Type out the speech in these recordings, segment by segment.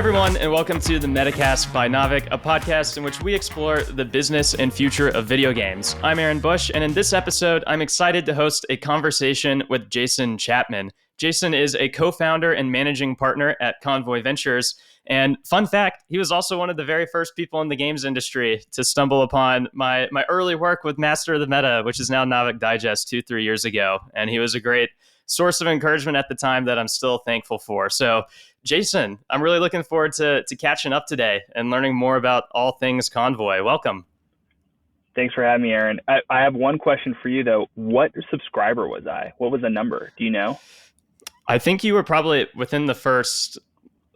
everyone, and welcome to the Metacast by Naavik, a podcast in which we explore the business and future of video games. I'm Aaron Bush, and in this episode, I'm excited to host a conversation with Jason Chapman. Jason is a co-founder and managing partner at Konvoy Ventures, and fun fact, he was also one of the very first people in the games industry to stumble upon my early work with Master of the Meta, which is now Naavik Digest 2-3 years ago, and he was a great source of encouragement at the time that I'm still thankful for. So Jason, I'm really looking forward to catching up today and learning more about all things Konvoy. Welcome. Thanks for having me, Aaron. I have one question for you, though. What subscriber was I? What was the number? Do you know? I think you were probably within the first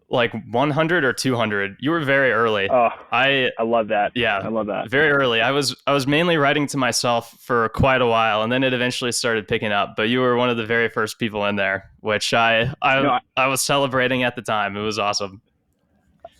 100 or 200. You were very early. Oh, I love that. Yeah, I love that. Very early. I was mainly writing to myself for quite a while, and then it eventually started picking up. But you were one of the very first people in there, which I was celebrating at the time. It was awesome.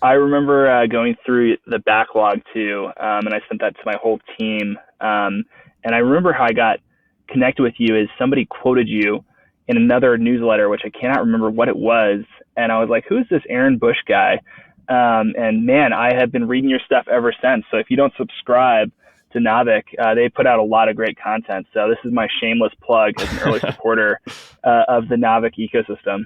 I remember going through the backlog too, and I sent that to my whole team. And I remember how I got connected with you is somebody quoted you in another newsletter, which I cannot remember what it was. And I was like, who's this Aaron Bush guy? And man, I have been reading your stuff ever since. So if you don't subscribe to Naavik, they put out a lot of great content. So this is my shameless plug as an early supporter of the Naavik ecosystem.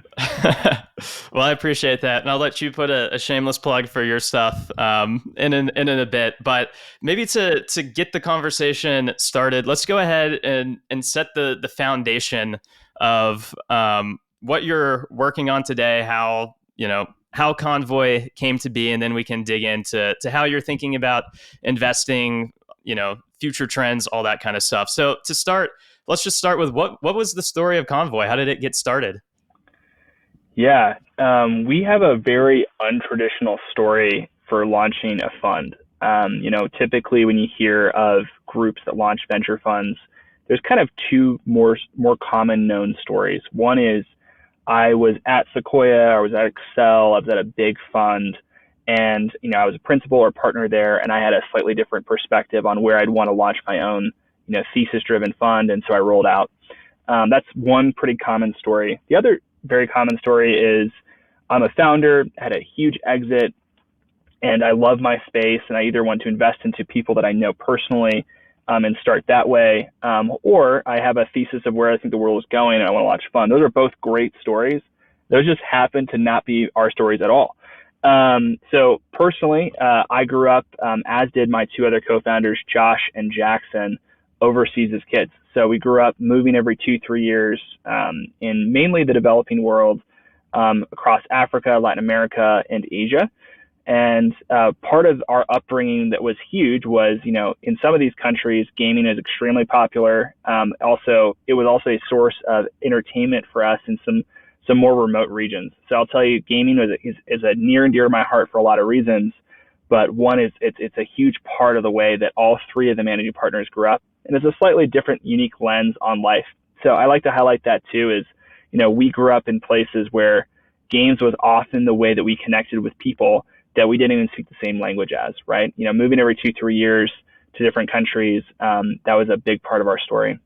Well, I appreciate that. And I'll let you put a shameless plug for your stuff in a bit. But maybe to get the conversation started, let's go ahead and set the foundation of what you're working on today, how Konvoy came to be, and then we can dig into how you're thinking about investing, future trends, all that kind of stuff. So to start, let's just start with what was the story of Konvoy? How did it get started? Yeah, we have a very untraditional story for launching a fund. Typically when you hear of groups that launch venture funds, there's kind of two more common known stories. One is I was at Sequoia, I was at Excel, I was at a big fund, and I was a principal or partner there, and I had a slightly different perspective on where I'd want to launch my own, thesis-driven fund, and so I rolled out. That's one pretty common story. The other very common story is I'm a founder, had a huge exit, and I love my space, and I either want to invest into people that I know personally and start that way, or I have a thesis of where I think the world is going and I want to launch a fund. Those are both great stories. Those just happen to not be our stories at all. So personally, I grew up, as did my two other co-founders, Josh and Jackson, overseas as kids. So we grew up moving every 2-3 years in mainly the developing world, across Africa, Latin America, and Asia. And part of our upbringing that was huge was, in some of these countries, gaming is extremely popular. It was also a source of entertainment for us in some more remote regions. So I'll tell you, gaming is a near and dear to my heart for a lot of reasons. But one is it's a huge part of the way that all three of the managing partners grew up. And it's a slightly different, unique lens on life. So I like to highlight that too is, we grew up in places where games was often the way that we connected with people that we didn't even speak the same language as, right? Moving every 2-3 years to different countries, that was a big part of our story.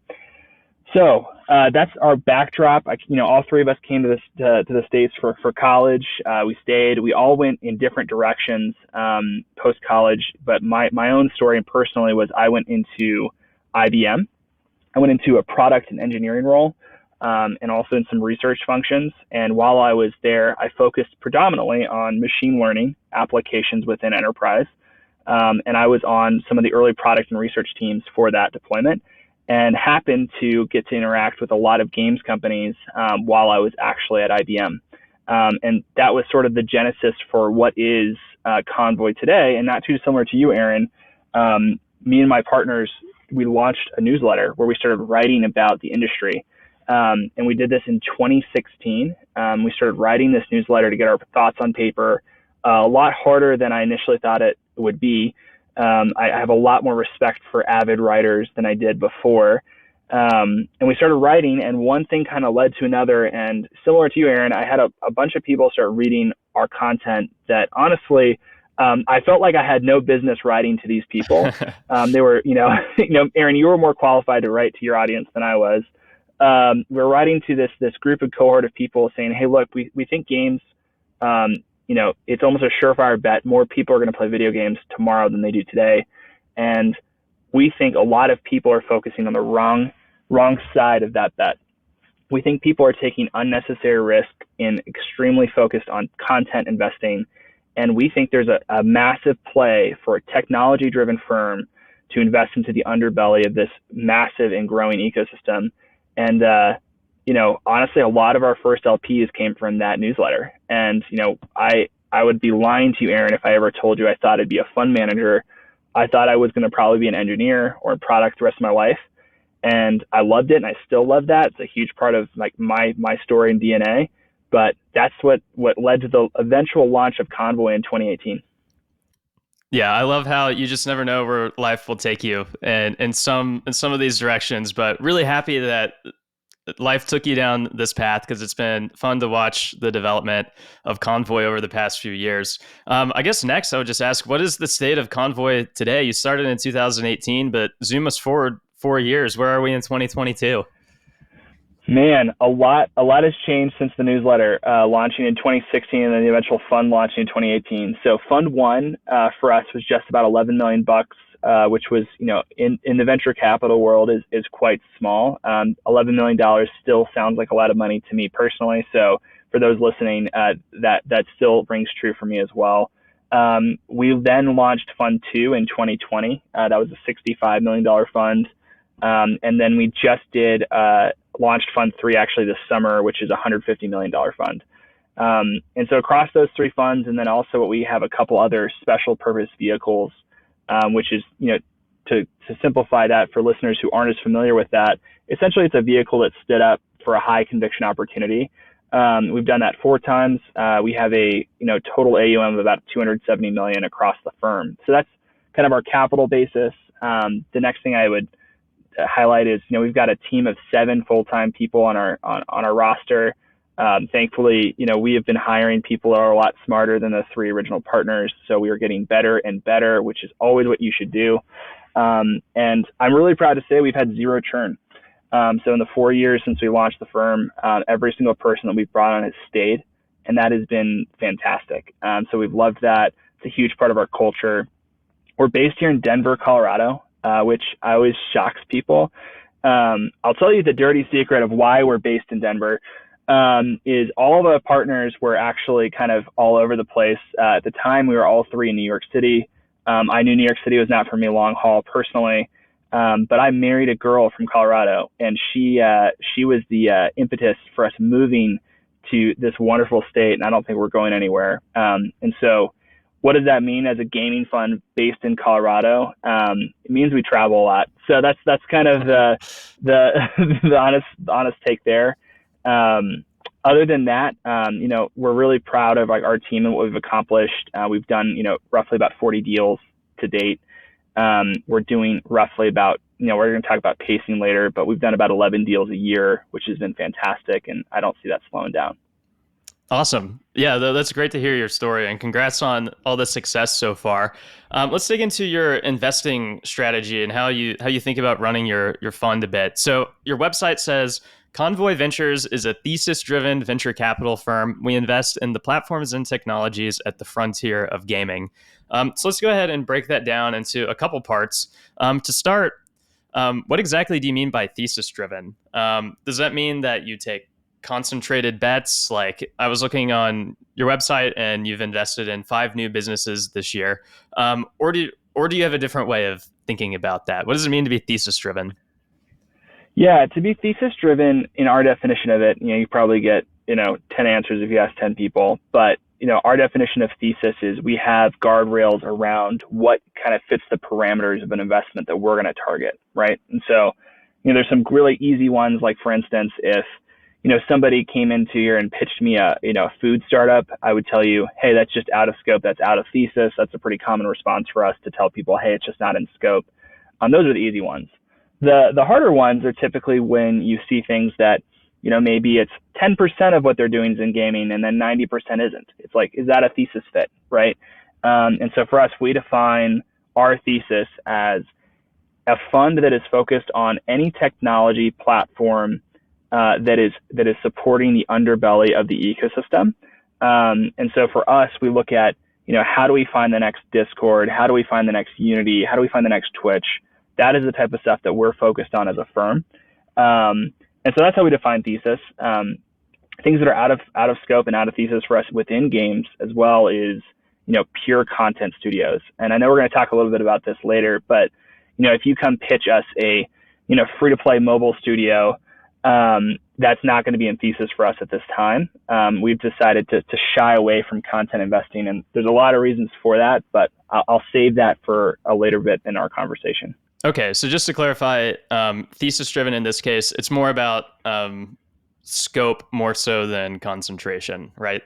So that's our backdrop. All three of us came to the States for college. We stayed. We all went in different directions post-college. But my own story and personally was I went into IBM. I went into a product and engineering role. And also in some research functions. And while I was there, I focused predominantly on machine learning applications within enterprise. And I was on some of the early product and research teams for that deployment and happened to get to interact with a lot of games companies while I was actually at IBM. And that was sort of the genesis for what is Konvoy today. And not too similar to you, Aaron. Me and my partners, we launched a newsletter where we started writing about the industry. And we did this in 2016. We started writing this newsletter to get our thoughts on paper, a lot harder than I initially thought it would be. I have a lot more respect for avid writers than I did before. And we started writing, and one thing kind of led to another. And similar to you, Aaron, I had a bunch of people start reading our content that honestly, I felt like I had no business writing to these people. They were, Aaron, you were more qualified to write to your audience than I was. We're writing to this group of cohort of people saying, hey, look, we think games it's almost a surefire bet. More people are going to play video games tomorrow than they do today. And we think a lot of people are focusing on the wrong side of that bet. We think people are taking unnecessary risk and extremely focused on content investing. And we think there's a massive play for a technology-driven firm to invest into the underbelly of this massive and growing ecosystem. And, honestly, a lot of our first LPs came from that newsletter. And, I would be lying to you, Aaron, if I ever told you I thought I'd be a fund manager. I thought I was going to probably be an engineer or in product the rest of my life. And I loved it, and I still love that. It's a huge part of like my story and DNA. But that's what led to the eventual launch of Konvoy in 2018. Yeah, I love how you just never know where life will take you, and in some of these directions. But really happy that life took you down this path, because it's been fun to watch the development of Konvoy over the past few years. I guess next I would just ask, what is the state of Konvoy today? You started in 2018, but zoom us forward 4 years. Where are we in 2022? Man, a lot has changed since the newsletter launching in 2016 and then the eventual fund launching in 2018. So Fund One for us was just about $11 million, which was, in the venture capital world is quite small. $11 million still sounds like a lot of money to me personally. So for those listening, that still rings true for me as well. We then launched Fund Two in 2020. That was a $65 million fund. And then we just launched Fund Three actually this summer, which is a $150 million fund. And so across those three funds, and then also we have a couple other special purpose vehicles, which is, to simplify that for listeners who aren't as familiar with that, essentially it's a vehicle that stood up for a high conviction opportunity. We've done that 4 times. We have a total AUM of about 270 million across the firm. So that's kind of our capital basis. The next thing I would highlight is, we've got a team of 7 full-time people on our roster. Thankfully, we have been hiring people that are a lot smarter than the 3 original partners. So we are getting better and better, which is always what you should do. And I'm really proud to say we've had 0 churn. So in the 4 years since we launched the firm, every single person that we've brought on has stayed, and that has been fantastic. So we've loved that. It's a huge part of our culture. We're based here in Denver, Colorado, which always shocks people. I'll tell you the dirty secret of why we're based in Denver. Is all the partners were actually kind of all over the place. At the time, we were all 3 in New York City. I knew New York City was not for me long haul personally, but I married a girl from Colorado, and she was the impetus for us moving to this wonderful state, and I don't think we're going anywhere. And so what does that mean as a gaming fund based in Colorado? It means we travel a lot. So that's kind of the honest take there. Other than that, we're really proud of our team and what we've accomplished. We've done, roughly about 40 deals to date. We're doing roughly about, we're going to talk about pacing later, but we've done about 11 deals a year, which has been fantastic. And I don't see that slowing down. Awesome. Yeah, that's great to hear your story, and congrats on all the success so far. Let's dig into your investing strategy and how you think about running your fund a bit. So your website says Konvoy Ventures is a thesis-driven venture capital firm. We invest in the platforms and technologies at the frontier of gaming. So let's go ahead and break that down into a couple parts. To start, what exactly do you mean by thesis-driven? Does that mean that you take concentrated bets? Like, I was looking on your website and you've invested in 5 new businesses this year. Or do you have a different way of thinking about that? What does it mean to be thesis driven? Yeah, to be thesis driven in our definition of it, you probably get, 10 answers if you ask 10 people, but our definition of thesis is we have guardrails around what kind of fits the parameters of an investment that we're going to target, right? And so, there's some really easy ones, like for instance, if somebody came into here and pitched me a food startup, I would tell you, hey, that's just out of scope. That's out of thesis. That's a pretty common response for us to tell people, hey, it's just not in scope. Those are the easy ones. The harder ones are typically when you see things that, maybe it's 10% of what they're doing is in gaming and then 90% isn't. It's like, is that a thesis fit, right? And so for us, we define our thesis as a fund that is focused on any technology platform that is supporting the underbelly of the ecosystem. And so for us, we look at, how do we find the next Discord? How do we find the next Unity? How do we find the next Twitch? That is the type of stuff that we're focused on as a firm. And so that's how we define thesis. Things that are out of scope and out of thesis for us within games as well is, pure content studios. And I know we're going to talk a little bit about this later, but, if you come pitch us a, free-to-play mobile studio, that's not going to be in thesis for us at this time. We've decided to shy away from content investing, and there's a lot of reasons for that, but I'll save that for a later bit in our conversation. Okay, so just to clarify, thesis-driven in this case, it's more about scope more so than concentration, right?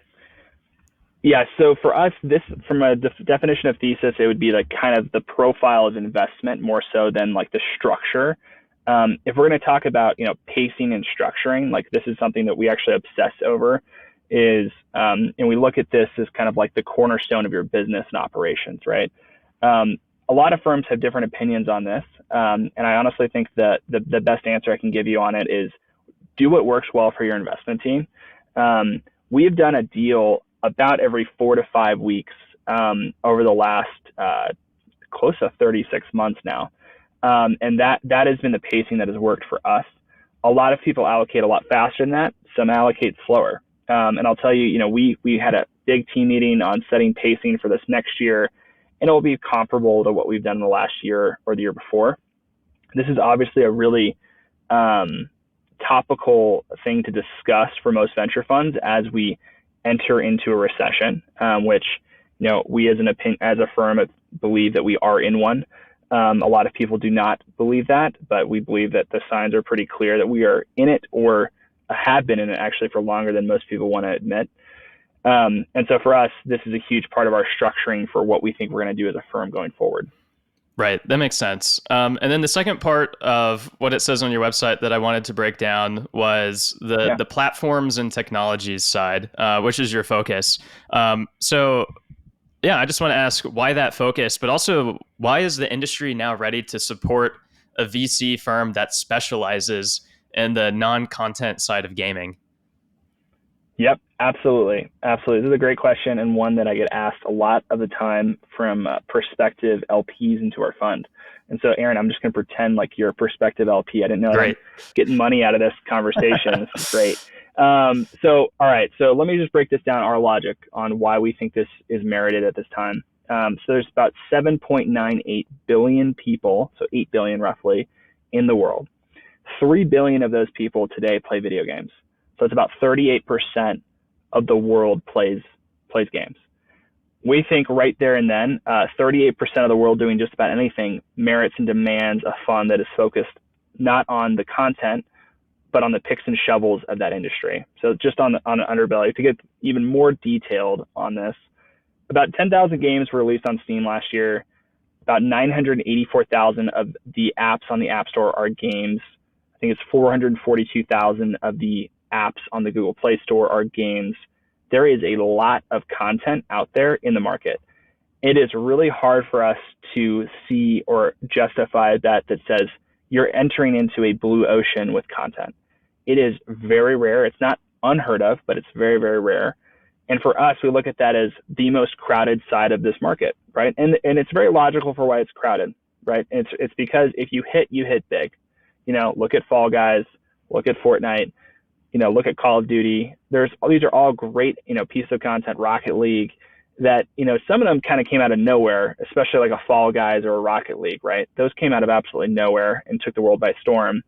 Yeah, so for us, this from a definition of thesis, it would be like kind of the profile of investment more so than like the structure. If we're going to talk about, pacing and structuring, like this is something that we actually obsess over is, and we look at this as kind of like the cornerstone of your business and operations, right? A lot of firms have different opinions on this. And I honestly think that the best answer I can give you on it is do what works well for your investment team. We have done a deal about every 4 to 5 weeks over the last close to 36 months now. And that has been the pacing that has worked for us. A lot of people allocate a lot faster than that. Some allocate slower. And I'll tell you, we had a big team meeting on setting pacing for this next year, and it will be comparable to what we've done in the last year or the year before. This is obviously a really topical thing to discuss for most venture funds as we enter into a recession, which, we as a firm believe that we are in one. A lot of people do not believe that, but we believe that the signs are pretty clear that we are in it or have been in it actually for longer than most people want to admit. And so for us, this is a huge part of our structuring for what we think we're going to do as a firm going forward. Right. That makes sense. And then the second part of what it says on your website that I wanted to break down was the platforms and technologies side, which is your focus. So I just want to ask why that focus, but also why is the industry now ready to support a VC firm that specializes in the non-content side of gaming? Yep, absolutely. Absolutely. This is a great question, and one that I get asked a lot of the time from prospective LPs into our fund. And so, Aaron, I'm just going to pretend like you're a prospective LP. I didn't know that I'm getting money out of this conversation. This is great. All right. So let me just break this down, our logic on why we think this is merited at this time. So there's about 7.98 billion people, so 8 billion roughly, in the world. 3 billion of those people today play video games. So it's about 38% of the world plays games. We think right there and then, 38% of the world doing just about anything merits and demands a fund that is focused not on the content, but on the picks and shovels of that industry. So just on an underbelly, to get even more detailed on this, about 10,000 games were released on Steam last year. About 984,000 of the apps on the App Store are games. I think it's 442,000 of the apps on the Google Play Store are games. There is a lot of content out there in the market. It is really hard for us to see or justify that says you're entering into a blue ocean with content. It is very rare. It's not unheard of, but it's very, very rare. And for us, we look at that as the most crowded side of this market, right? And it's very logical for why it's crowded, right? It's because if you hit big. Look at Fall Guys, look at Fortnite, look at Call of Duty. These are all great, pieces of content, Rocket League, that, some of them kind of came out of nowhere, especially like a Fall Guys or a Rocket League, right? Those came out of absolutely nowhere and took the world by storm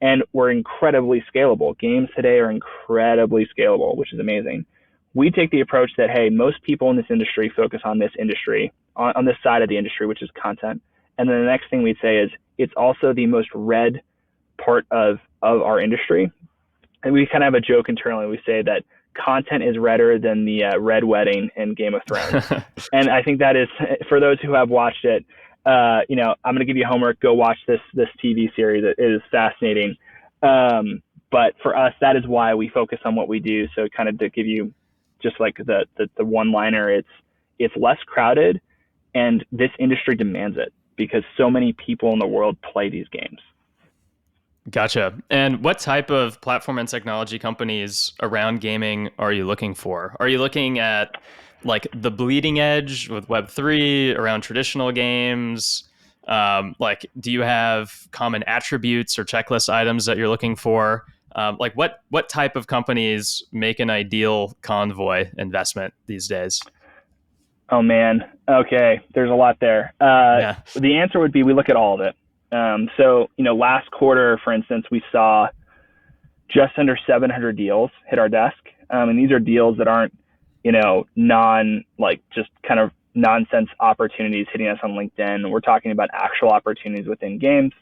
and were incredibly scalable. Games today are incredibly scalable, which is amazing. We take the approach that, hey, most people in this industry focus on this industry, on this side of the industry, which is content. And then the next thing we'd say is it's also the most read part of our industry. And we kind of have a joke internally. We say that content is redder than the red wedding in Game of Thrones. And I think that is, for those who have watched it, I'm going to give you homework. Go watch this TV series. It is fascinating. But for us, that is why we focus on what we do. So kind of to give you just like the one-liner, it's less crowded, and this industry demands it because so many people in the world play these games. Gotcha. And what type of platform and technology companies around gaming are you looking for? Are you looking at like the bleeding edge with Web3 around traditional games? Like, do you have common attributes or checklist items that you're looking for? Like, what type of companies make an ideal Convoy investment these days? Oh man. Okay. There's a lot there. Yeah. The answer would be we look at all of it. Last quarter, for instance, we saw just under 700 deals hit our desk. And these are deals that aren't, just kind of nonsense opportunities hitting us on LinkedIn. We're talking about actual opportunities within games.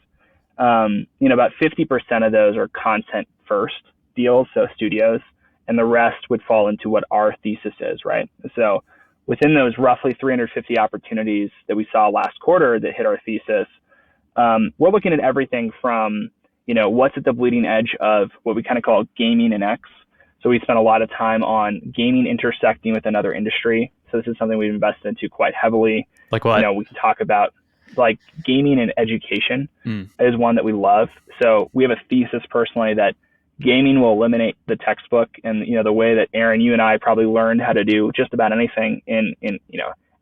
About 50% of those are content first deals, so studios, and the rest would fall into what our thesis is, right? So within those roughly 350 opportunities that we saw last quarter that hit our thesis, we're looking at everything from, what's at the bleeding edge of what we kind of call gaming and X. So we spent a lot of time on gaming intersecting with another industry. So this is something we've invested into quite heavily. Like what? We can talk about like gaming and education is one that we love. So we have a thesis personally that gaming will eliminate the textbook, and the way that Aaron, you and I probably learned how to do just about anything in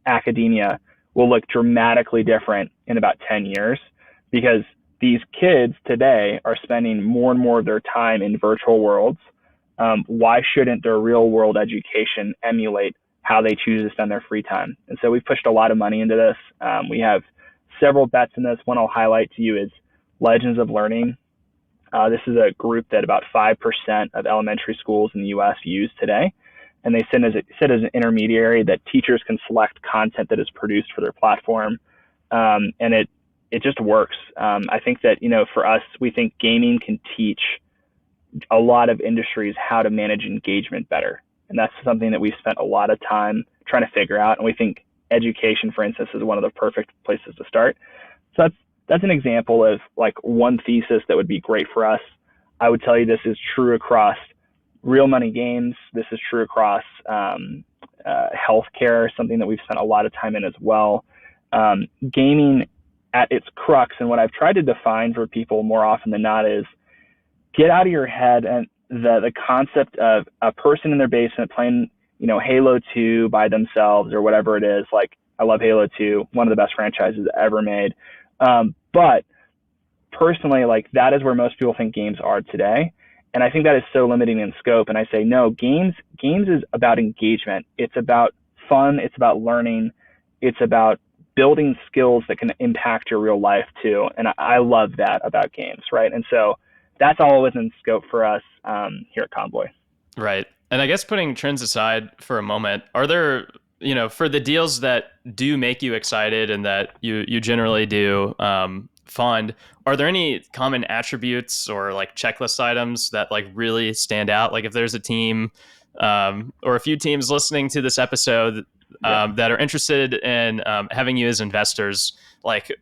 academia will look dramatically different in about 10 years, because these kids today are spending more and more of their time in virtual worlds. Why shouldn't their real world education emulate how they choose to spend their free time? And so we've pushed a lot of money into this. We have several bets in this. One I'll highlight to you is Legends of Learning. This is a group that about 5% of elementary schools in the U.S. use today. And they sit as an intermediary that teachers can select content that is produced for their platform. And it just works. I think that, for us, we think gaming can teach a lot of industries how to manage engagement better. And that's something that we've spent a lot of time trying to figure out. And we think education, for instance, is one of the perfect places to start. So that's an example of like one thesis that would be great for us. I would tell you this is true across real money games. This is true across healthcare, something that we've spent a lot of time in as well. Gaming at its crux, and what I've tried to define for people more often than not, is get out of your head and the concept of a person in their basement playing, Halo 2 by themselves or whatever it is. Like, I love Halo 2, one of the best franchises ever made. But personally, like, that is where most people think games are today. And I think that is so limiting in scope. And I say, no, games is about engagement. It's about fun. It's about learning. It's about building skills that can impact your real life too. And I love that about games, right? And so that's all within scope for us here at Konvoy. Right. And I guess putting trends aside for a moment, are there, for the deals that do make you excited and that you generally do fund, are there any common attributes or like checklist items that like really stand out? Like if there's a team or a few teams listening to this episode that are interested in having you as investors, like,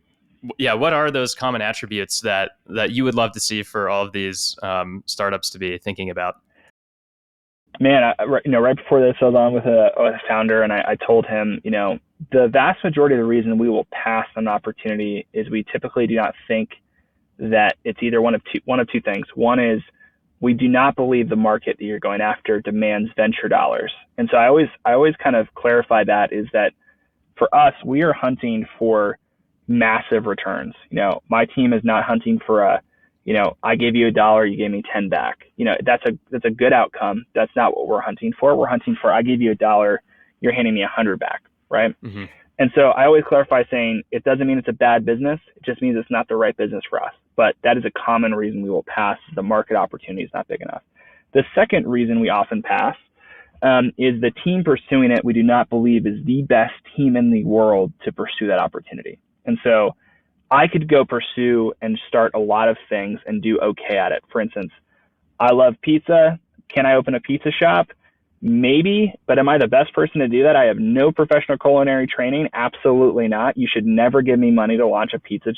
what are those common attributes that you would love to see for all of these startups to be thinking about? Man, right before this, I was on with a founder, and I told him, the vast majority of the reason we will pass an opportunity is we typically do not think that it's either one of two things. One is we do not believe the market that you're going after demands venture dollars. And so I always kind of clarify that, is that for us, we are hunting for massive returns. My team is not hunting for I gave you $1, you gave me 10 back. That's a good outcome. That's not what we're hunting for. We're hunting for, I gave you $1, you're handing me 100 back, right? Mm-hmm. And so I always clarify saying it doesn't mean it's a bad business. It just means it's not the right business for us. But that is a common reason we will pass. The market opportunity is not big enough. The second reason we often pass is the team pursuing it we do not believe is the best team in the world to pursue that opportunity. And so I could go pursue and start a lot of things and do okay at it. For instance, I love pizza. Can I open a pizza shop? Maybe, but am I the best person to do that? I have no professional culinary training. Absolutely not. You should never give me money to launch a pizza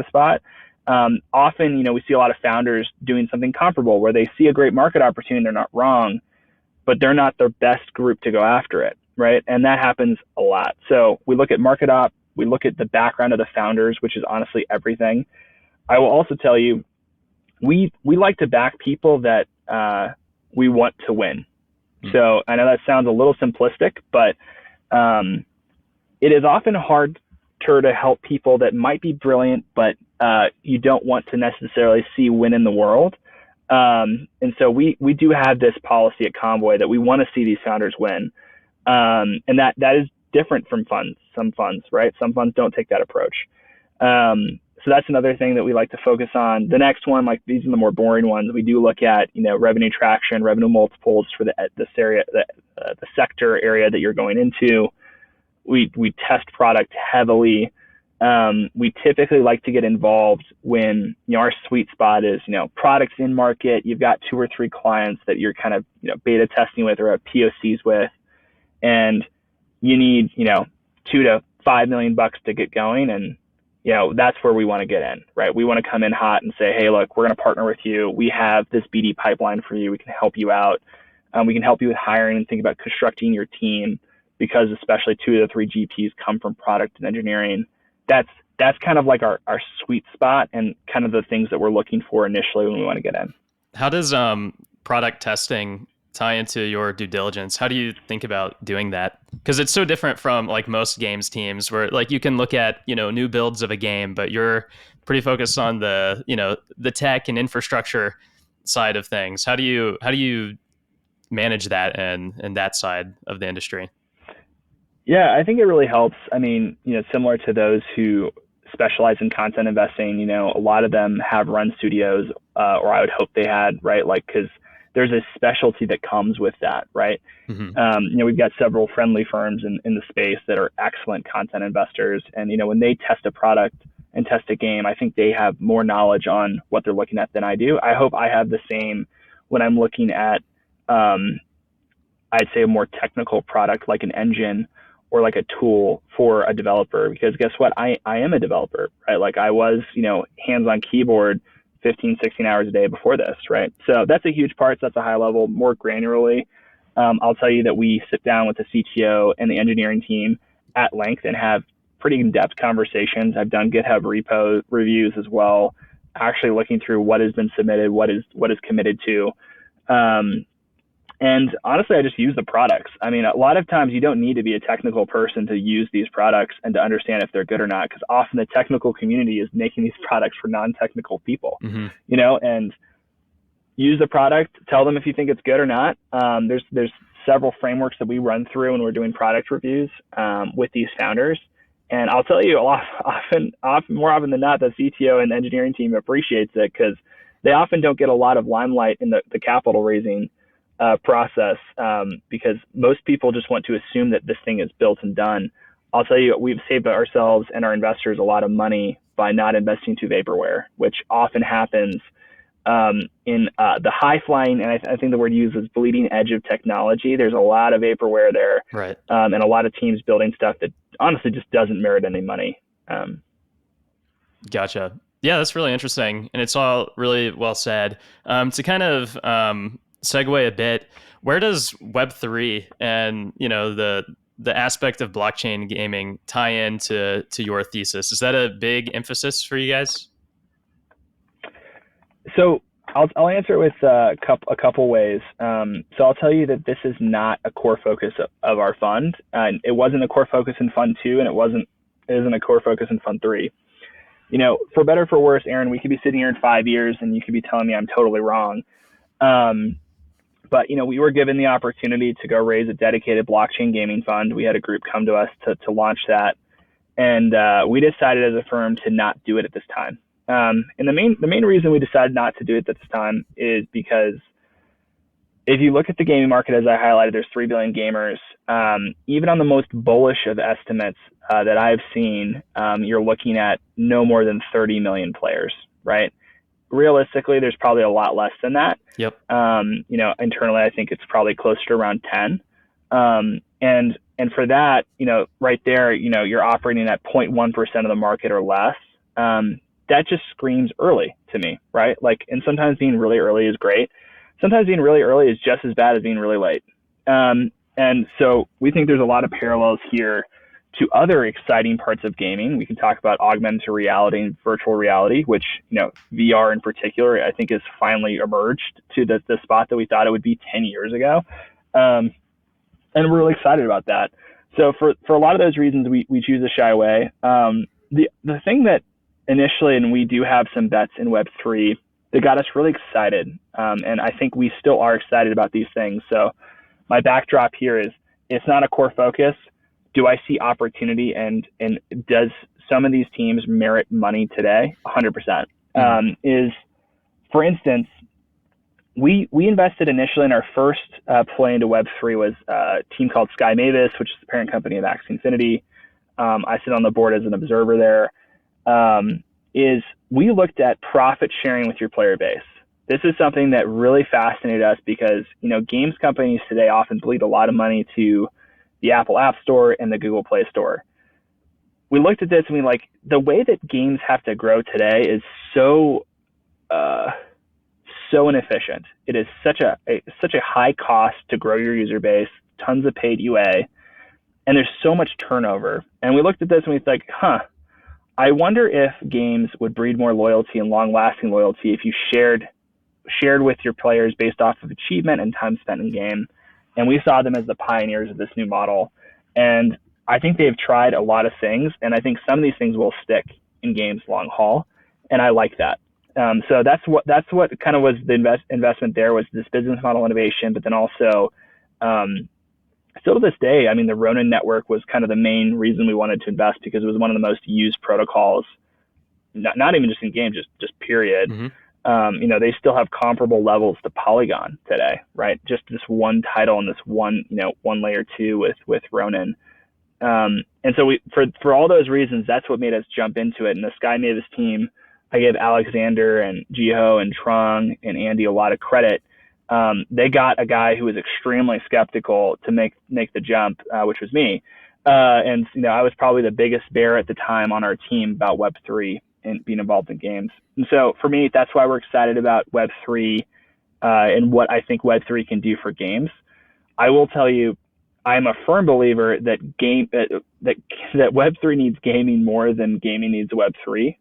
spot. Often, we see a lot of founders doing something comparable where they see a great market opportunity. They're not wrong, but they're not the best group to go after it, right? And that happens a lot. So we look at market op, we look at the background of the founders, which is honestly everything. I will also tell you, we like to back people that we want to win. So I know that sounds a little simplistic, but it is often hard to help people that might be brilliant, but you don't want to necessarily see win in the world. And so we do have this policy at Konvoy that we want to see these founders win. And that is different from some funds, right? Some funds don't take that approach. So that's another thing that we like to focus on. The next one, like these are the more boring ones, we do look at, revenue traction, revenue multiples for this area, the sector area that you're going into. We test product heavily. We typically like to get involved when our sweet spot is products in market. You've got 2 or 3 clients that you're kind of beta testing with or have POCs with, and you need $2 to $5 million to get going, and that's where we want to get in, right? We want to come in hot and say, hey, look, we're going to partner with you. We have this BD pipeline for you. We can help you out. We can help you with hiring and think about constructing your team, because especially 2 to 3 GPs come from product and engineering. That's kind of like our sweet spot and kind of the things that we're looking for initially when we want to get in. How does product testing tie into your due diligence? How do you think about doing that? Because it's so different from like most games teams where like you can look at, new builds of a game, but you're pretty focused on the, the tech and infrastructure side of things. How do you manage that and that side of the industry? Yeah, I think it really helps. I mean, similar to those who specialize in content investing, a lot of them have run studios, or I would hope they had, right? Like, because there's a specialty that comes with that, right? Mm-hmm. We've got several friendly firms in the space that are excellent content investors. And, when they test a product and test a game, I think they have more knowledge on what they're looking at than I do. I hope I have the same when I'm looking at, I'd say a more technical product like an engine or like a tool for a developer, because guess what? I am a developer, right? Like I was, hands on keyboard 15, 16 hours a day before this, right? So that's a huge part. So that's a high level. More granularly, I'll tell you that we sit down with the CTO and the engineering team at length and have pretty in-depth conversations. I've done GitHub repo reviews as well, actually looking through what has been submitted, what is committed to. And honestly, I just use the products. I mean, a lot of times you don't need to be a technical person to use these products and to understand if they're good or not, because often the technical community is making these products for non-technical people, and use the product, tell them if you think it's good or not. There's several frameworks that we run through when we're doing product reviews with these founders. And I'll tell you, more often than not, the CTO and the engineering team appreciates it, because they often don't get a lot of limelight in the capital raising process, because most people just want to assume that this thing is built and done. I'll tell you, we've saved ourselves and our investors a lot of money by not investing to vaporware, which often happens in the high flying, and I think the word used is bleeding edge of technology. There's a lot of vaporware there, right? And a lot of teams building stuff that honestly just doesn't merit any money. Gotcha. Yeah, that's really interesting, and it's all really well said. To kind of segue a bit, where does Web3 and the aspect of blockchain gaming tie into your thesis? Is that a big emphasis for you guys? So I'll answer it with a couple ways. So I'll tell you that this is not a core focus of our fund, and it wasn't a core focus in Fund 2, and it isn't a core focus in Fund 3. For better or for worse, Aaron, we could be sitting here in 5 years and you could be telling me I'm totally wrong. But we were given the opportunity to go raise a dedicated blockchain gaming fund. We had a group come to us to launch that, and we decided as a firm to not do it at this time. And the main reason we decided not to do it at this time is because if you look at the gaming market, as I highlighted, there's 3 billion gamers. Even on the most bullish of estimates that I've seen, you're looking at no more than 30 million players, right? Realistically, there's probably a lot less than that. Yep. Internally, I think it's probably closer to around 10. And for that, right there, you're operating at 0.1% of the market or less. That just screams early to me, right? Like, and sometimes being really early is great. Sometimes being really early is just as bad as being really late. And so we think there's a lot of parallels here to other exciting parts of gaming. We can talk about augmented reality and virtual reality, which, VR in particular, I think has finally emerged to the spot that we thought it would be 10 years ago. And we're really excited about that. So for a lot of those reasons, we choose to shy away. The thing that initially, and we do have some bets in Web3 that got us really excited. And I think we still are excited about these things. So my backdrop here is, it's not a core focus. Do I see opportunity, and does some of these teams merit money today? 100%. Is, for instance, we invested initially in our first play into Web3 was a team called Sky Mavis, which is the parent company of Axie Infinity. I sit on the board as an observer there. Is we looked at profit sharing with your player base. This is something that really fascinated us because, games companies today often bleed a lot of money to the Apple App Store and the Google Play Store. We looked at this and the way that games have to grow today is so inefficient. It is such a high cost to grow your user base, tons of paid UA, and there's so much turnover. And we looked at this and we was I wonder if games would breed more loyalty and long-lasting loyalty if you shared with your players based off of achievement and time spent in game. And we saw them as the pioneers of this new model. And I think they've tried a lot of things, and I think some of these things will stick in games long haul. And I like that. So that's what kind of was the investment there, was this business model innovation, but then also still to this day, the Ronin network was kind of the main reason we wanted to invest, because it was one of the most used protocols, not even just in games, just period. Mm-hmm. They still have comparable levels to Polygon today, right? Just this one title and this one layer 2 with Ronin. And so for all those reasons, that's what made us jump into it. And the Sky Mavis team, I give Alexander and Jiho and Trung and Andy a lot of credit. They got a guy who was extremely skeptical to make the jump, which was me. And I was probably the biggest bear at the time on our team about Web3 and being involved in games. And so for me, that's why we're excited about Web3 and what I think Web3 can do for games. I will tell you, I'm a firm believer that that Web3 needs gaming more than gaming needs Web3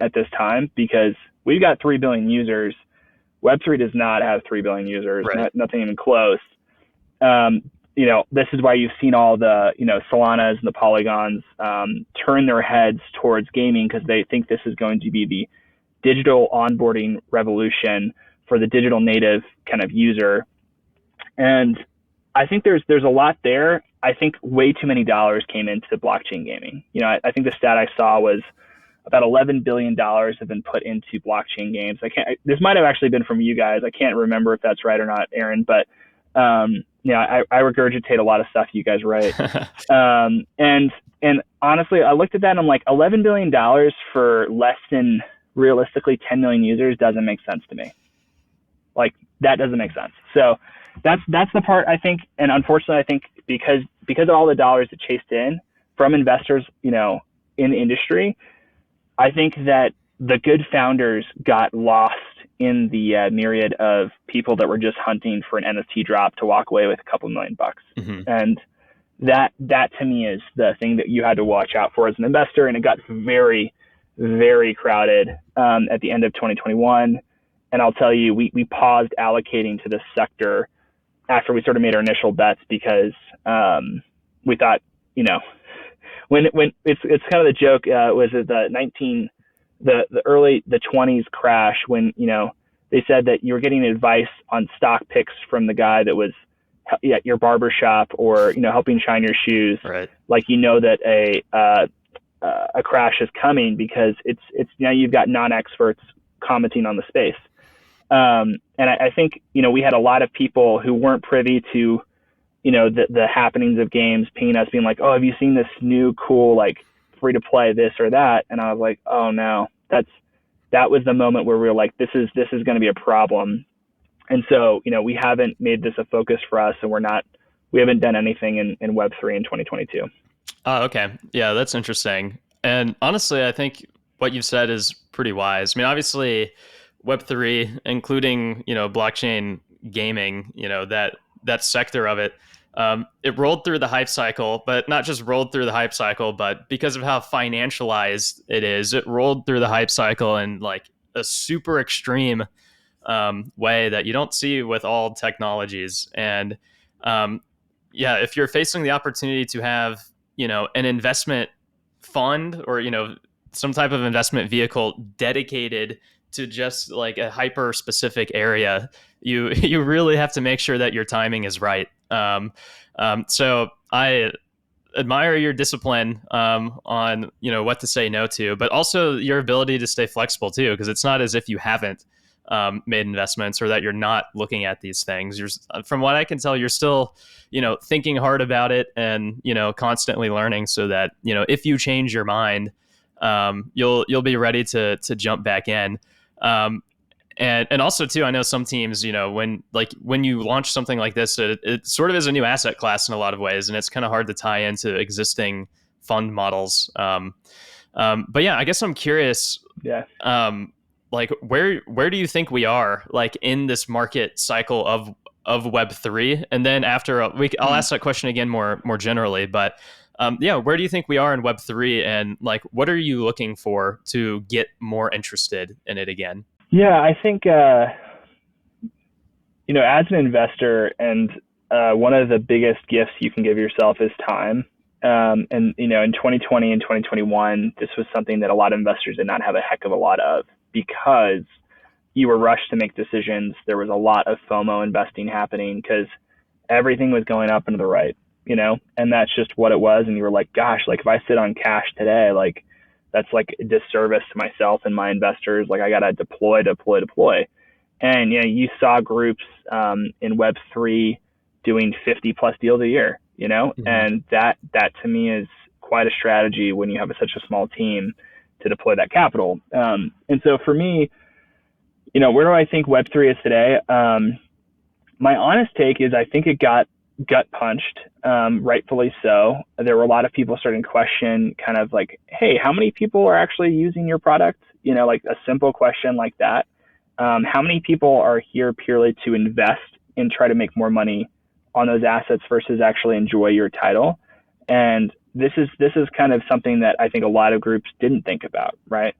at this time, because we've got 3 billion users. Web3 does not have 3 billion users, right. Nothing even close. This is why you've seen all the, Solanas and the Polygons turn their heads towards gaming, because they think this is going to be the digital onboarding revolution for the digital native kind of user. And I think there's a lot there. I think way too many dollars came into blockchain gaming. I think the stat I saw was about $11 billion have been put into blockchain games. This might have actually been from you guys. I can't remember if that's right or not, Aaron, but I regurgitate a lot of stuff you guys write. And honestly, I looked at that and I'm like, $11 billion for less than realistically 10 million users doesn't make sense to me. That doesn't make sense. So that's the part, I think. And unfortunately, I think because of all the dollars that chased in from investors, in the industry, I think that the good founders got lost in the myriad of people that were just hunting for an NFT drop to walk away with a couple $1 million. Mm-hmm. And that to me is the thing that you had to watch out for as an investor. And it got very, very crowded at the end of 2021. And I'll tell you, we paused allocating to this sector after we sort of made our initial bets, because we thought, when it's kind of the joke, was it the early 20s crash, when they said that you were getting advice on stock picks from the guy that was at your barber shop or helping shine your shoes, right? That a crash is coming, because it's now you've got non-experts commenting on the space, and I think we had a lot of people who weren't privy to the happenings of games pinging us, being like, oh, have you seen this new cool free to play this or that? And I was like, oh no, that was the moment where we were like, this is going to be a problem. And so we haven't made this a focus for us, and we haven't done anything in Web3 in 2022. Oh, okay. Yeah, that's interesting. And honestly, I think what you've said is pretty wise. Obviously Web3, including blockchain gaming, that sector of it, It rolled through the hype cycle, but not just rolled through the hype cycle, but because of how financialized it is, it rolled through the hype cycle in like a super extreme way that you don't see with all technologies. And um, yeah, if you're facing the opportunity to have, an investment fund or, some type of investment vehicle dedicated to just like a hyper specific area, you really have to make sure that your timing is right. So I admire your discipline on what to say no to, but also your ability to stay flexible too, because it's not as if you haven't made investments or that you're not looking at these things. From what I can tell, you're still thinking hard about it and constantly learning, so that if you change your mind, you'll be ready to jump back in. And also too, I know some teams, when you launch something like this, it sort of is a new asset class in a lot of ways, and it's kind of hard to tie into existing fund models. But yeah, I guess I'm curious. Yeah. Like where do you think we are like in this market cycle of Web3? And then after I'll ask that question again more generally. But yeah, where do you think we are in Web3, and like what are you looking for to get more interested in it again? Yeah, I think as an investor, and one of the biggest gifts you can give yourself is time. And in 2020 and 2021, this was something that a lot of investors did not have a heck of a lot of, because you were rushed to make decisions. There was a lot of FOMO investing happening because everything was going up and to the right, and that's just what it was. And you were like, gosh, like if I sit on cash today, like that's like a disservice to myself and my investors. Like I got to deploy. And, you saw groups in Web3 doing 50 plus deals a year, mm-hmm. and that to me is quite a strategy when you have such a small team to deploy that capital. And so for me, where do I think Web3 is today? My honest take is I think it got gut punched, rightfully so. There were a lot of people starting to question kind of like, hey, how many people are actually using your product? Like a simple question like that. How many people are here purely to invest and try to make more money on those assets versus actually enjoy your title? And this is kind of something that I think a lot of groups didn't think about, right?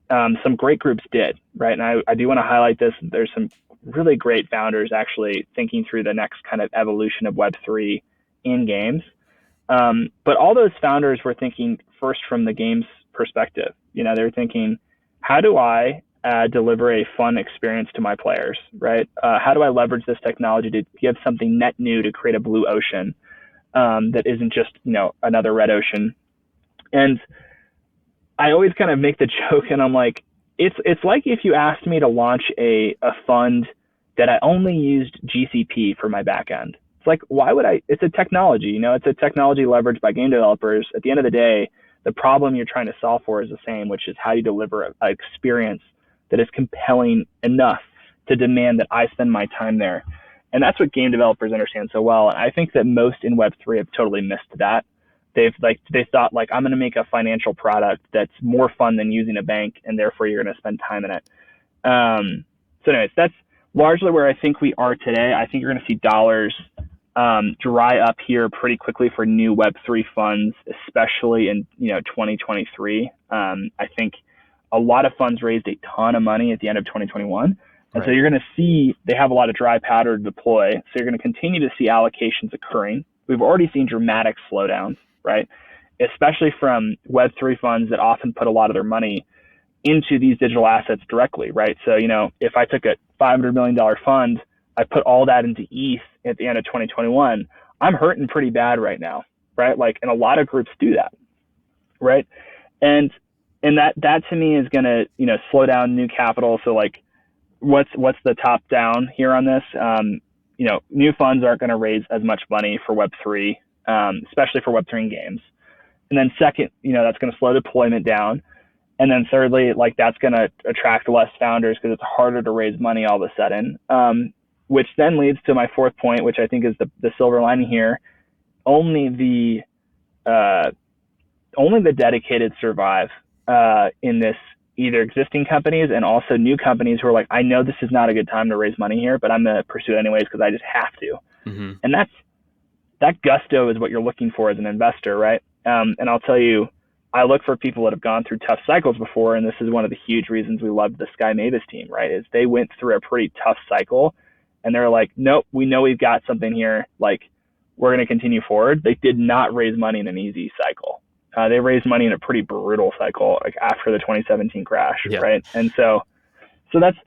Some great groups did, right? And I do want to highlight this. There's some really great founders actually thinking through the next kind of evolution of Web3 in games. But all those founders were thinking first from the game's perspective. They were thinking, how do I deliver a fun experience to my players, right? How do I leverage this technology to give something net new to create a blue ocean that isn't just, another red ocean? And I always kind of make the joke, and I'm like, it's like if you asked me to launch a fund that I only used GCP for my backend. It's like, why would I? It's a technology, it's a technology leveraged by game developers. At the end of the day, the problem you're trying to solve for is the same, which is how you deliver an experience that is compelling enough to demand that I spend my time there. And that's what game developers understand so well. And I think that most in Web3 have totally missed that. They thought like, I'm going to make a financial product that's more fun than using a bank, and therefore you're going to spend time in it. So anyways, that's largely where I think we are today. I think you're going to see dollars dry up here pretty quickly for new Web3 funds, especially in 2023. I think a lot of funds raised a ton of money at the end of 2021. And so you're going to see they have a lot of dry powder to deploy. So you're going to continue to see allocations occurring. We've already seen dramatic slowdowns, right? Especially from Web3 funds that often put a lot of their money into these digital assets directly, right? So, if I took a $500 million fund, I put all that into ETH at the end of 2021, I'm hurting pretty bad right now, right? Like, and a lot of groups do that, right? And that to me is going to, slow down new capital. So like, what's the top down here on this? New funds aren't going to raise as much money for Web3, especially for Web3 games. And then second, that's going to slow deployment down. And then thirdly, like that's going to attract less founders because it's harder to raise money all of a sudden, which then leads to my fourth point, which I think is the silver lining here. Only the dedicated survive in this, either existing companies and also new companies who are like, I know this is not a good time to raise money here, but I'm going to pursue it anyways because I just have to. Mm-hmm. And that gusto is what you're looking for as an investor, right? And I'll tell you, I look for people that have gone through tough cycles before, and this is one of the huge reasons we loved the Sky Mavis team, right? Is they went through a pretty tough cycle, and they're like, nope, we know we've got something here. Like, we're going to continue forward. They did not raise money in an easy cycle. They raised money in a pretty brutal cycle, like after the 2017 crash, Yeah. right? And so that's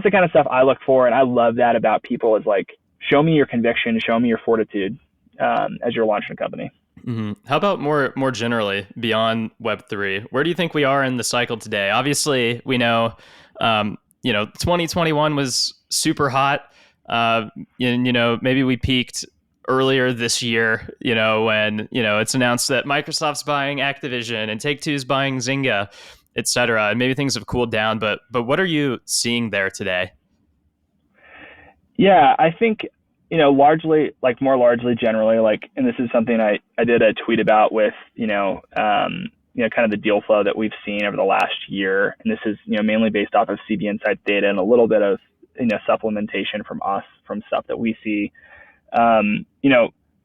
the kind of stuff I look for, and I love that about people. Is like, show me your conviction, show me your fortitude as you're launching a company. Mm-hmm. How about more generally beyond Web3? Where do you think we are in the cycle today? Obviously, we know, 2021 was super hot, and maybe we peaked earlier this year. When it's announced that Microsoft's buying Activision and Take-Two's buying Zynga, et cetera, and maybe things have cooled down. But what are you seeing there today? Yeah, I think, more largely generally, like, and this is something I did a tweet about with, kind of the deal flow that we've seen over the last year. And this is, mainly based off of CB Insights data and a little bit of, supplementation from us, from stuff that we see.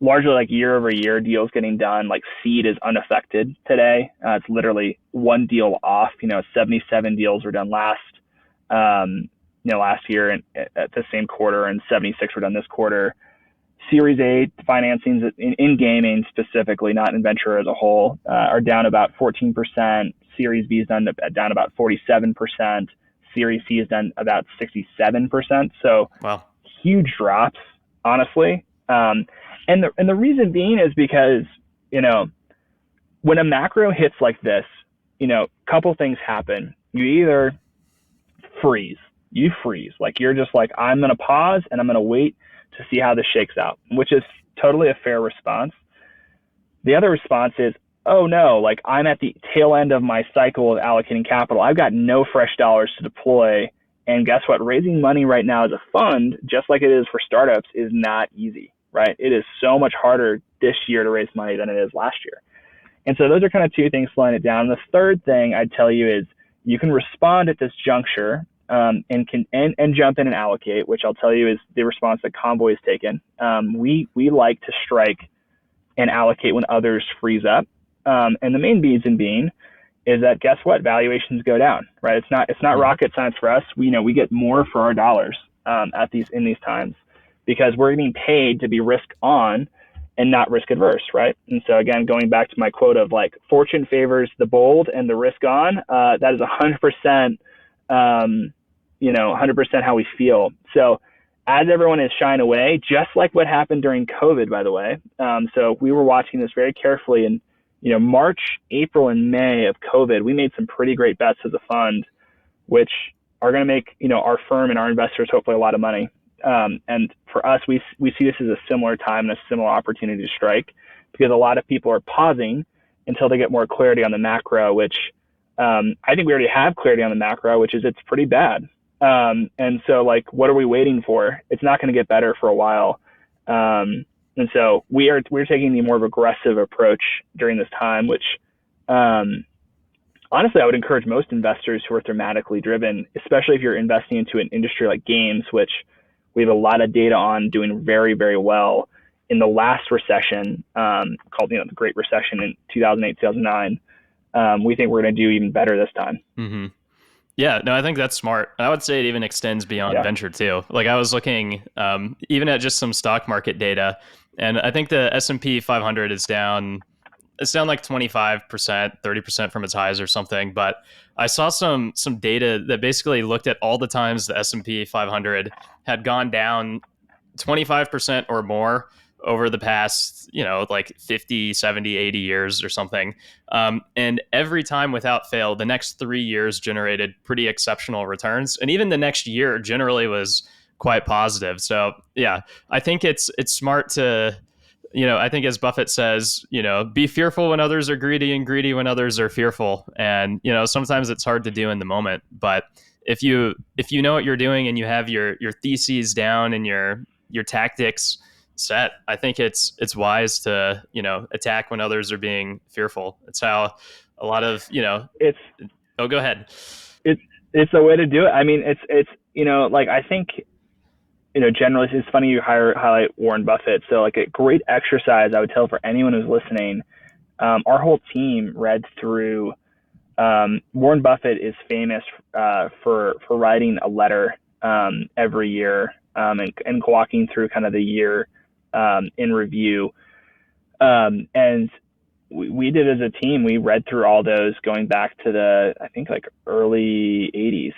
Largely like year over year deals getting done, like seed is unaffected today. It's literally one deal off. 77 deals were done last year and at the same quarter, and 76 were done this quarter. Series A financings in gaming specifically, not in venture as a whole, are down about 14%. Series B is down about 47%. Series C is done about 67%. So wow, huge drops, honestly. And the reason being is because, when a macro hits like this, couple things happen. You either freeze. Like, you're just like, I'm going to pause and I'm going to wait to see how this shakes out, which is totally a fair response. The other response is, oh no, like, I'm at the tail end of my cycle of allocating capital. I've got no fresh dollars to deploy. And guess what? Raising money right now as a fund, just like it is for startups, is not easy, right? It is so much harder this year to raise money than it is last year. And so those are kind of two things slowing it down. The third thing I'd tell you is you can respond at this juncture and jump in and allocate, which I'll tell you is the response that Konvoy has taken. We like to strike and allocate when others freeze up. And the main reason being is that, guess what? Valuations go down, right? It's not rocket science for us. We get more for our dollars in these times, because we're getting paid to be risk on and not risk adverse, right? And so again, going back to my quote of like, fortune favors the bold and the risk on, that is 100%, 100% how we feel. So as everyone is shying away, just like what happened during COVID, by the way. So we were watching this very carefully, and March, April, and May of COVID, we made some pretty great bets as a fund, which are going to make, our firm and our investors hopefully a lot of money. And for us, we see this as a similar time and a similar opportunity to strike, because a lot of people are pausing until they get more clarity on the macro, which I think we already have clarity on the macro, which is it's pretty bad. And so, like, what are we waiting for? It's not going to get better for a while. And so we're taking the more of aggressive approach during this time, which honestly, I would encourage most investors who are thematically driven, especially if you're investing into an industry like games, which we have a lot of data on doing very, very well. In the last recession, called the Great Recession in 2008, 2009, we think we're going to do even better this time. Mm-hmm. Yeah, no, I think that's smart. I would say it even extends beyond venture too. Like, I was looking even at just some stock market data, and I think the S&P 500 is down. It's down like 25%, 30% from its highs or something. But I saw some data that basically looked at all the times the S&P 500 had gone down 25% or more over the past, like 50, 70, 80 years or something. And every time without fail, the next 3 years generated pretty exceptional returns. And even the next year generally was quite positive. So yeah, I think it's smart to, I think as Buffett says, be fearful when others are greedy and greedy when others are fearful. And, sometimes it's hard to do in the moment, but if you know what you're doing and you have your theses down and your tactics set, I think it's wise to, attack when others are being fearful. It's how a lot of, go ahead. It's a way to do it. I mean, it's, like, I think generally, it's funny you highlight Warren Buffett. So like a great exercise I would tell for anyone who's listening, our whole team read through, Warren Buffett is famous for writing a letter every year and walking through kind of the year in review. And we did as a team, we read through all those going back to the, I think like early 80s.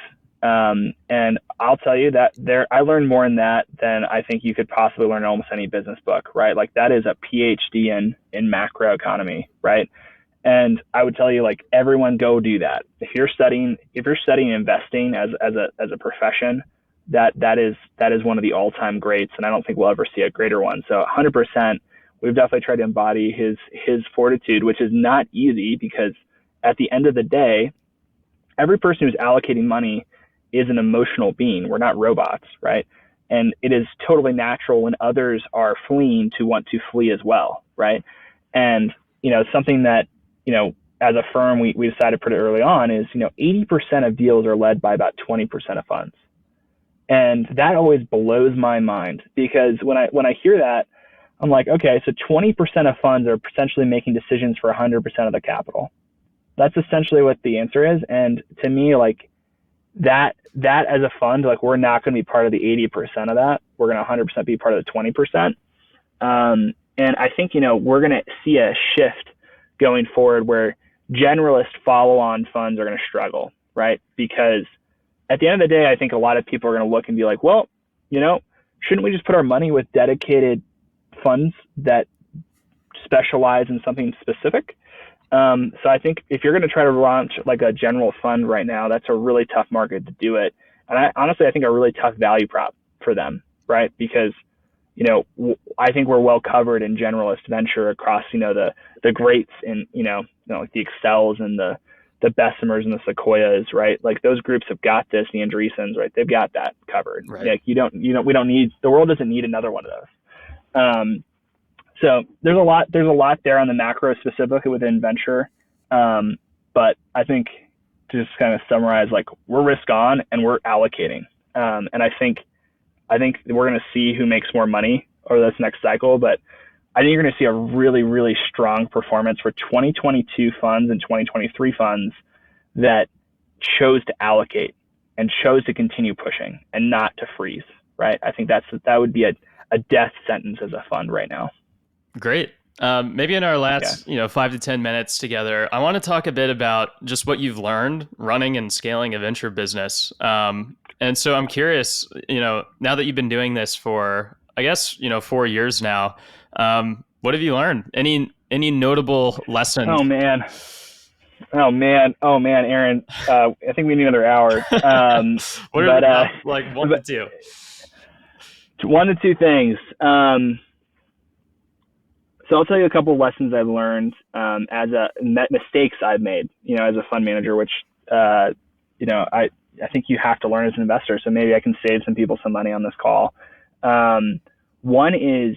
And I'll tell you that I learned more in that than I think you could possibly learn in almost any business book, right? Like that is a PhD in macroeconomy, right? And I would tell you, like, everyone go do that. If you're studying investing as a profession, that is one of the all-time greats, and I don't think we'll ever see a greater one. So 100%, we've definitely tried to embody his fortitude, which is not easy, because at the end of the day, every person who's allocating money is an emotional being. We're not robots, right? And it is totally natural when others are fleeing to want to flee as well, right? And, something that, as a firm, we decided pretty early on is, 80% of deals are led by about 20% of funds. And that always blows my mind, because when I hear that, I'm like, okay, so 20% of funds are potentially making decisions for 100% of the capital. That's essentially what the answer is. And to me, like that as a fund, like we're not going to be part of the 80% of that. We're going to 100% be part of the 20%. And I think, we're going to see a shift going forward where generalist follow-on funds are going to struggle, right? Because at the end of the day, I think a lot of people are going to look and be like, well, shouldn't we just put our money with dedicated funds that specialize in something specific? So I think if you're going to try to launch like a general fund right now, that's a really tough market to do it. And I think a really tough value prop for them, right? Because, I think we're well covered in generalist venture across, the greats and, like the Excels and the Bessemers and the Sequoias, right? Like those groups have got this, the Andreessens, right? They've got that covered. Right. Like we don't need, the world doesn't need another one of those. So there's a lot there on the macro specific within venture. But I think to just kind of summarize, like we're risk on and we're allocating. And I think we're going to see who makes more money over this next cycle, but I think you're going to see a really, really strong performance for 2022 funds and 2023 funds that chose to allocate and chose to continue pushing and not to freeze, right? I think that would be a death sentence as a fund right now. Great. Maybe in our last 5 to 10 minutes together, I want to talk a bit about just what you've learned running and scaling a venture business. And so I'm curious, now that you've been doing this for, I guess, 4 years now, what have you learned? Any notable lessons? Oh man, Aaron, I think we need another hour. What are the top, like 1 to 2? 1 to 2 things. So I'll tell you a couple of lessons I've learned as mistakes I've made, as a fund manager, which, I think you have to learn as an investor. So maybe I can save some people some money on this call. One is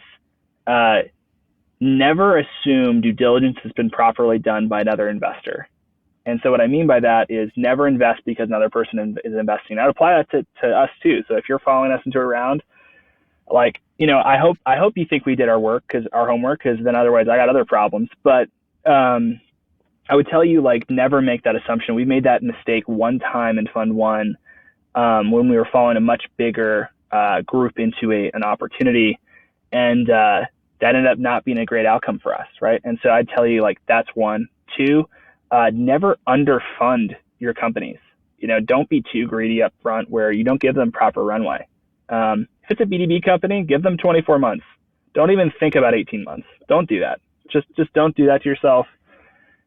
never assume due diligence has been properly done by another investor. And so what I mean by that is never invest because another person is investing. I'd apply that to us too. So if you're following us into a round, like, I hope you think we did our homework, because then otherwise I got other problems. But I would tell you, like, never make that assumption. We made that mistake one time in Fund 1 when we were following a much bigger group into an opportunity, and that ended up not being a great outcome for us, right? And so I'd tell you, like, that's one. 2, never underfund your companies. Don't be too greedy up front where you don't give them proper runway. If it's a B2B company, give them 24 months. Don't even think about 18 months. Don't do that. Just don't do that to yourself.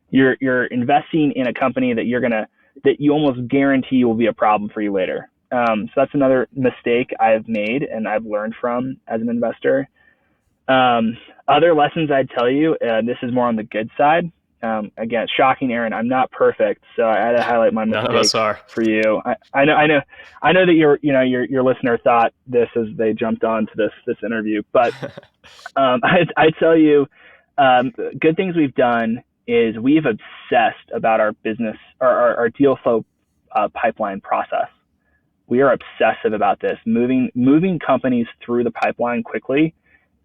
You're investing in a company that you almost guarantee will be a problem for you later. So that's another mistake I've made and I've learned from as an investor. Other lessons I'd tell you, this is more on the good side. Again, shocking, Aaron, I'm not perfect, so I had to highlight my mistakes. None of us are. For you. I know that your listener thought this as they jumped onto this interview, but I tell you, good things we've done is we've obsessed about our business, our deal flow pipeline process. we are obsessive about this, moving companies through the pipeline quickly,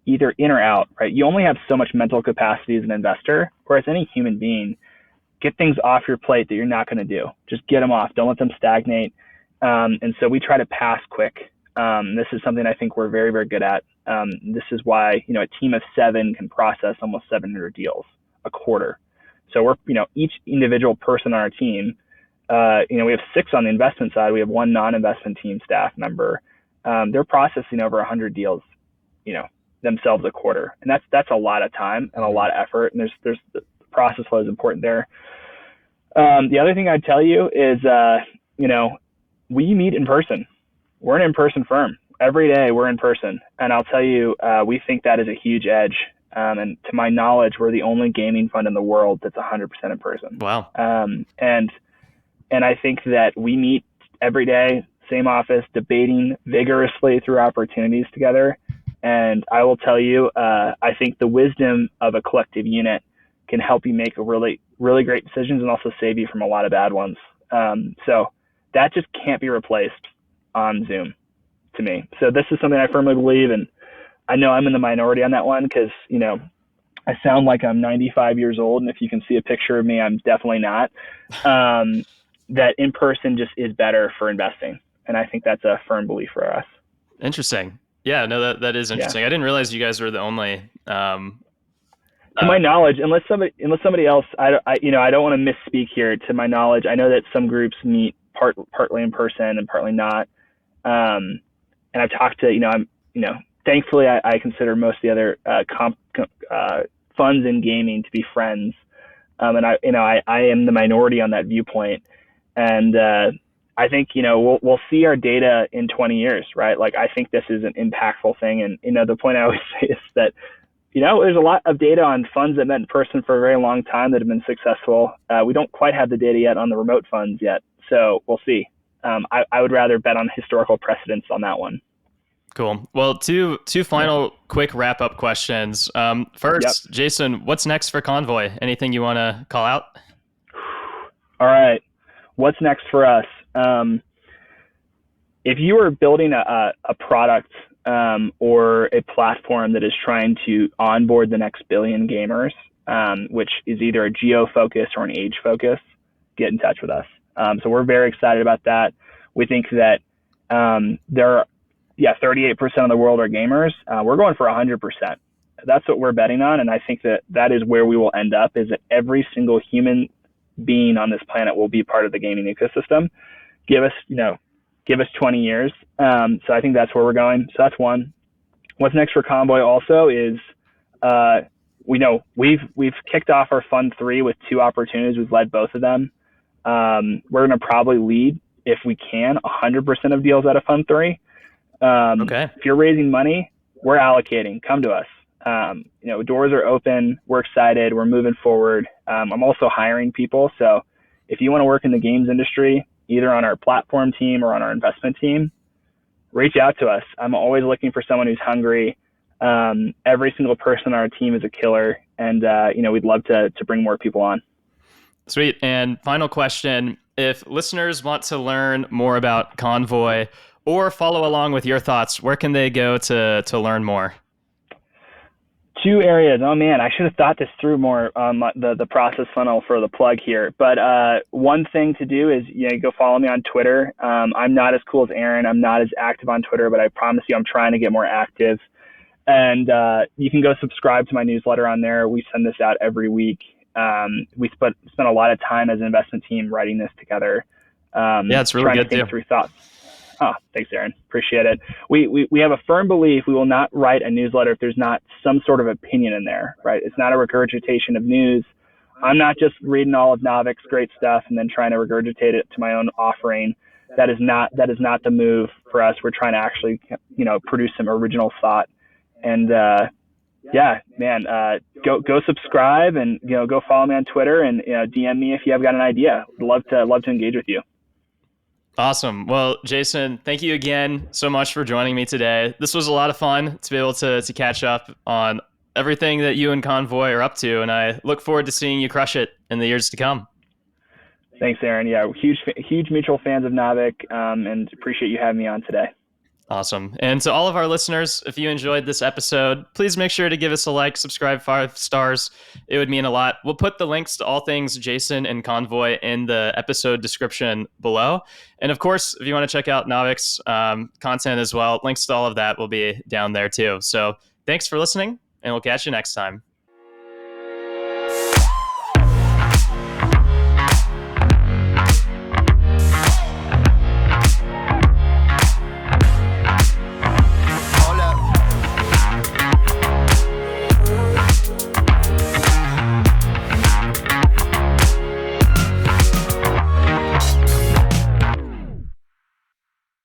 either in or out, right? You only have so much mental capacity as an investor, or as any human being. Get things off your plate that you're not going to do. Just get them off. Don't let them stagnate. And so we try to pass quick. This is something I think we're very, very good at. This is why, a team of 7 can process almost 700 deals a quarter. So we're, each individual person on our team, we have 6 on the investment side. We have 1 non-investment team staff member. They're processing over 100 deals, themselves a quarter. And that's a lot of time and a lot of effort. And there's the process flow is important there. The other thing I'd tell you is, we meet in person. We're an in-person firm. Every day we're in person. And I'll tell you, we think that is a huge edge. And to my knowledge, we're the only gaming fund in the world that's 100% in person. Wow. And I think that we meet every day, same office, debating vigorously through opportunities together. And I will tell you, I think the wisdom of a collective unit can help you make a really, really great decisions and also save you from a lot of bad ones. So that just can't be replaced on Zoom to me. So this is something I firmly believe, and I know I'm in the minority on that one because, I sound like I'm 95 years old, and if you can see a picture of me, I'm definitely not. That in person just is better for investing, and I think that's a firm belief for us. Interesting. Yeah, no, that is interesting. Yeah. I didn't realize you guys were the only. To my knowledge, unless somebody else, I don't want to misspeak here. To my knowledge, I know that some groups meet partly in person and partly not. And I've talked to, thankfully I consider most of the other funds in gaming to be friends. And I am the minority on that viewpoint. And I think, we'll see our data in 20 years, right? Like, I think this is an impactful thing. And, the point I always say is that, there's a lot of data on funds that met in person for a very long time that have been successful. We don't quite have the data yet on the remote funds yet. So we'll see. I would rather bet on historical precedents on that one. Cool. Well, two final quick wrap-up questions. First, yep. Jason, what's next for Konvoy? Anything you want to call out? All right. What's next for us? If you are building a product or a platform that is trying to onboard the next billion gamers, which is either a geo focus or an age focus, get in touch with us. So we're very excited about that. We think that there are 38% of the world are gamers. We're going for 100%. That's what we're betting on. And I think that is where we will end up, is that every single human being on this planet will be part of the gaming ecosystem. Give us 20 years. So I think that's where we're going. So that's one. What's next for Konvoy also is, we've kicked off our Fund 3 with 2 opportunities. We've led both of them. We're going to probably lead, if we can, 100% of deals out of Fund 3. Okay. If you're raising money, we're allocating. Come to us. Doors are open. We're excited. We're moving forward. I'm also hiring people. So if you want to work in the games industry, either on our platform team or on our investment team, reach out to us. I'm always looking for someone who's hungry. Every single person on our team is a killer. And, we'd love to bring more people on. Sweet. And final question, if listeners want to learn more about Konvoy or follow along with your thoughts, where can they go to learn more? 2 areas. Oh man, I should have thought this through more on the process funnel for the plug here. But one thing to do is go follow me on Twitter. I'm not as cool as Aaron. I'm not as active on Twitter, but I promise you I'm trying to get more active. And you can go subscribe to my newsletter on there. We send this out every week. We spent a lot of time as an investment team writing this together. It's really good to think through thoughts. Oh, thanks, Aaron. Appreciate it. We have a firm belief we will not write a newsletter if there's not some sort of opinion in there, right? It's not a regurgitation of news. I'm not just reading all of Naavik's great stuff and then trying to regurgitate it to my own offering. That is not the move for us. We're trying to actually, produce some original thought. And go subscribe and go follow me on Twitter and DM me if you have got an idea. Love to engage with you. Awesome. Well, Jason, thank you again so much for joining me today. This was a lot of fun to be able to catch up on everything that you and Konvoy are up to, and I look forward to seeing you crush it in the years to come. Thanks, Aaron. Yeah, huge mutual fans of Naavik, and appreciate you having me on today. Awesome. And to all of our listeners, if you enjoyed this episode, please make sure to give us a like, subscribe 5 stars. It would mean a lot. We'll put the links to all things Jason and Konvoy in the episode description below. And of course, if you want to check out Naavik's content as well, links to all of that will be down there too. So thanks for listening, and we'll catch you next time.